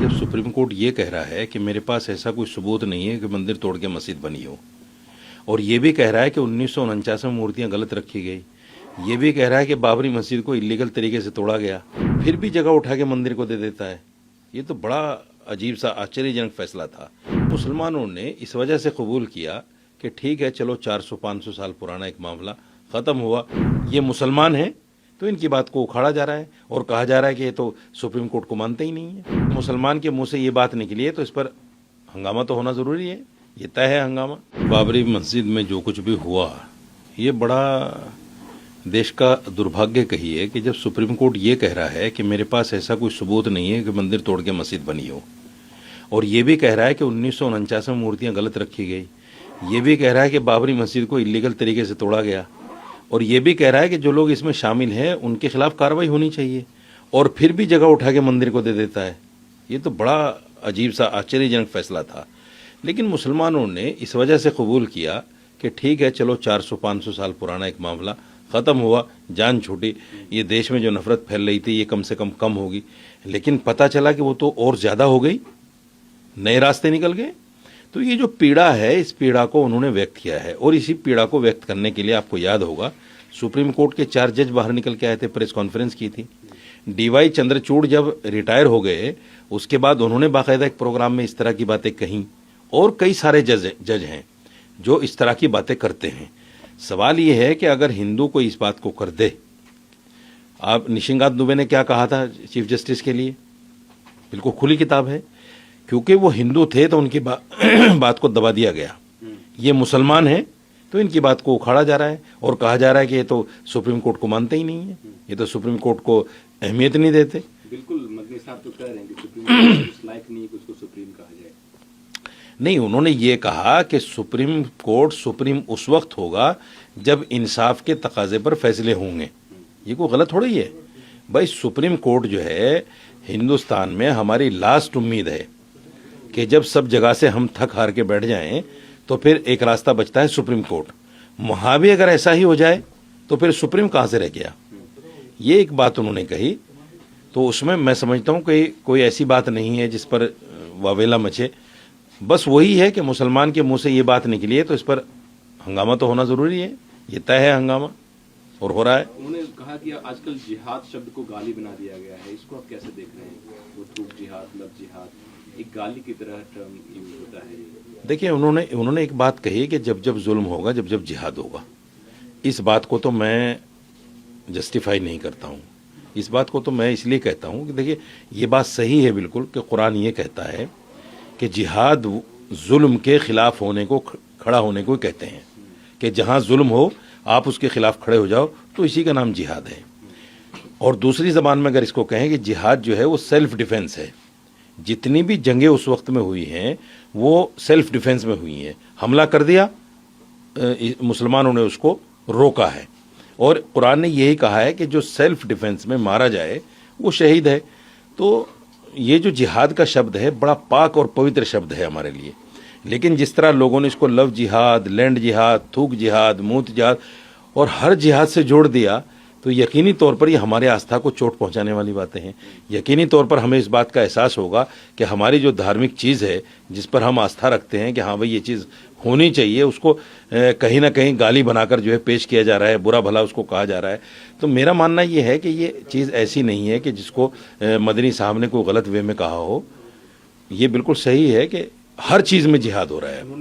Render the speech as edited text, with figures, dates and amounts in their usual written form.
जब supreme court ये कह रहा है कि मेरे पास ऐसा कोई सबूत नहीं है कि मंदिर तोड़ के मस्जिद बनी हो, और ये भी कह रहा है कि 1949 में मूर्तियां गलत रखी गई, ये भी कह रहा है कि बाबरी मस्जिद को इलीगल तरीके से तोड़ा गया, फिर भी जगह उठा के मंदिर को दे देता है, ये तो बड़ा अजीब सा आश्चर्यजनक फैसला था। मुसलमानों ने इस वजह से कबूल किया कि ठीक है, चलो 400-500 साल पुराना एक मामला ख़त्म हुआ, ये मुसलमान हैं तो इनकी बात को उखाड़ा जा रहा है और कहा जा रहा है कि ये तो सुप्रीम कोर्ट को मानते ही नहीं है। मुसलमान के मुंह से ये बात निकली है तो इस पर हंगामा तो होना ज़रूरी है, ये तय है हंगामा। बाबरी मस्जिद में जो कुछ भी हुआ ये बड़ा देश का दुर्भाग्य कहिए कि जब सुप्रीम कोर्ट ये कह रहा है कि मेरे पास ऐसा कोई सबूत नहीं है कि मंदिर तोड़ के मस्जिद बनी हो, और ये भी कह रहा है कि 1949 में मूर्तियां गलत रखी गई, ये भी कह रहा है कि बाबरी मस्जिद को इलीगल तरीके से तोड़ा गया, और ये भी कह रहा है कि जो लोग इसमें शामिल हैं उनके खिलाफ कार्रवाई होनी चाहिए, और फिर भी जगह उठा के मंदिर को दे देता है, ये तो बड़ा अजीब सा आश्चर्यजनक फैसला था। लेकिन मुसलमानों ने इस वजह से कबूल किया कि ठीक है, चलो 400-500 साल पुराना एक मामला ख़त्म हुआ, जान छूटी, ये देश में जो नफरत फैल रही थी ये कम से कम होगी। लेकिन पता चला कि वो तो और ज़्यादा हो गई, नए रास्ते निकल गए। तो ये जो पीड़ा है, इस पीड़ा को उन्होंने व्यक्त किया है, और इसी पीड़ा को व्यक्त करने के लिए आपको याद होगा सुप्रीम कोर्ट के 4 जज बाहर निकल के आए थे, प्रेस कॉन्फ्रेंस की थी। डीवाई चंद्रचूड़ जब रिटायर हो गए उसके बाद उन्होंने बाकायदा एक प्रोग्राम में इस तरह की बातें कहीं, और कई सारे जज हैं जो इस तरह की बातें करते हैं। सवाल ये है कि अगर हिंदू को इस बात को कर दे, आप निशिकांत दुबे ने क्या कहा था चीफ जस्टिस के लिए, बिल्कुल खुली किताब है, क्योंकि वो हिंदू थे तो उनकी बात को दबा दिया गया। ये मुसलमान हैं तो इनकी बात को उखाड़ा जा रहा है और कहा जा रहा है कि ये तो सुप्रीम कोर्ट को मानते ही नहीं है, ये तो सुप्रीम कोर्ट को अहमियत नहीं देते। बिल्कुल, मदनी साहब तो कह रहे हैं कि सुप्रीम कोर्ट इस लायक नहीं है कि उसको सुप्रीम कहा जाए। नहीं, उन्होंने ये कहा कि सुप्रीम कोर्ट सुप्रीम उस वक्त होगा जब इंसाफ के तकाजे पर फैसले होंगे। ये कोई गलत थोड़ी है भाई। सुप्रीम कोर्ट जो है हिंदुस्तान में हमारी लास्ट उम्मीद है कि जब सब जगह से हम थक हार के बैठ जाएं तो फिर एक रास्ता बचता है सुप्रीम कोर्ट। वहां भी अगर ऐसा ही हो जाए तो फिर सुप्रीम कहां से रह गया, ये एक बात उन्होंने कही। तो उसमें मैं समझता हूं कि कोई ऐसी बात नहीं है जिस पर वावेला मचे, बस वही है कि मुसलमान के मुंह से ये बात निकली है तो इस पर हंगामा तो होना जरूरी है, ये तय है हंगामा, और हो रहा है। उन्होंने कहा कि आजकल जिहाद शब्द को गाली बना दिया गया है, इसको आप कैसे देख रहे हैं? वो थूक जिहाद, लव जिहाद एक गाली की तरह टर्म यूज होता है। देखिए, उन्होंने एक बात कही कि जब जब जुल्म होगा, जब जब जिहाद होगा, इस बात को तो मैं जस्टिफाई नहीं करता हूँ। इस बात को तो मैं इसलिए कहता हूँ कि देखिए ये बात सही है बिल्कुल कि कुरान ये कहता है कि जिहाद जुल्म के खिलाफ होने को, खड़ा होने को कहते हैं, कि जहाँ जुल्म हो आप उसके खिलाफ खड़े हो जाओ तो इसी का नाम जिहाद है। और दूसरी ज़बान में अगर इसको कहें कि जिहाद जो है वो सेल्फ डिफेंस है। जितनी भी जंगें उस वक्त में हुई हैं वो सेल्फ डिफेंस में हुई हैं। हमला कर दिया, मुसलमानों ने उसको रोका है, और कुरान ने यही कहा है कि जो सेल्फ डिफेंस में मारा जाए वो शहीद है। तो ये जो जिहाद का शब्द है बड़ा पाक और पवित्र शब्द है हमारे लिए, लेकिन जिस तरह लोगों ने इसको लव जिहाद, लैंड जिहाद, थूक जिहाद, मूत जिहाद और हर जिहाद से जोड़ दिया, तो यकीनी तौर पर ये हमारे आस्था को चोट पहुंचाने वाली बातें हैं। यकीनी तौर पर हमें इस बात का एहसास होगा कि हमारी जो धार्मिक चीज़ है, जिस पर हम आस्था रखते हैं कि हाँ भाई ये चीज़ होनी चाहिए, उसको कहीं ना कहीं गाली बनाकर जो है पेश किया जा रहा है, बुरा भला उसको कहा जा रहा है। तो मेरा मानना ये है कि ये चीज़ ऐसी नहीं है कि जिसको मदनी साहब ने कोई गलत वे में कहा हो। ये बिल्कुल सही है कि हर चीज़ में जिहाद हो रहा है।